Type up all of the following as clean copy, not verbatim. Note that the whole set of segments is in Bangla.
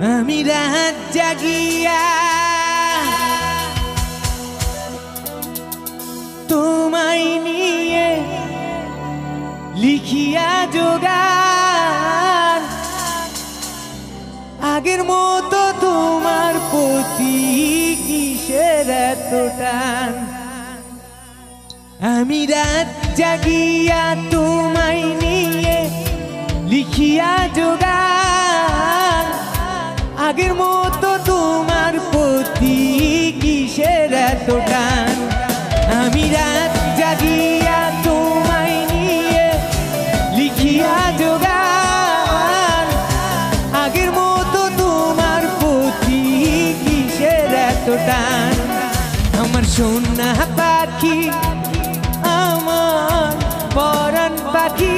আমি রাত জাগিয়া তোমায় নিয়ে লিখিয়া যোগান, আগের মতো তোমার প্রতি কিসের এত টান। আমি রাত জাগিয়া তোমায় নিয়ে লিখিয়া যোগান, আগের মতো তোমার প্রতি কিসের এত টান। আমি রাত জাগিয়া তোমায় নিয়ে লিখিয়া যোগান, আগের মতো তোমার প্রতি কিসের এত টান। আমার সোনা পাখি, আমার পরাণ পাখি,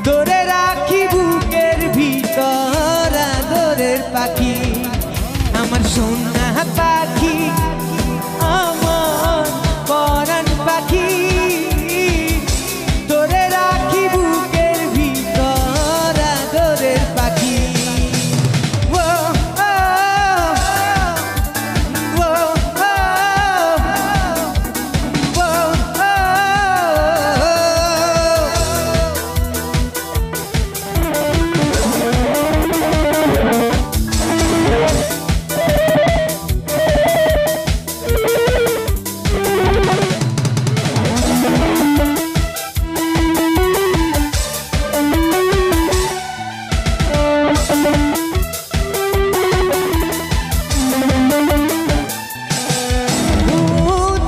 ধরে রাখি বুকের ভিতর আদরের পাখি। আমার সোনা পাখি, আমার পরাণ পাখি, ধরে রাখি বুকের ভিতর আদরের পাখি। ও ও ও ও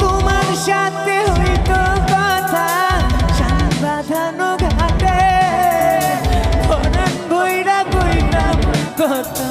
তোমার সাথে হইতো কথা সান বাঁধানো ঘাটে, পরাণ বইরা কইতাম কথা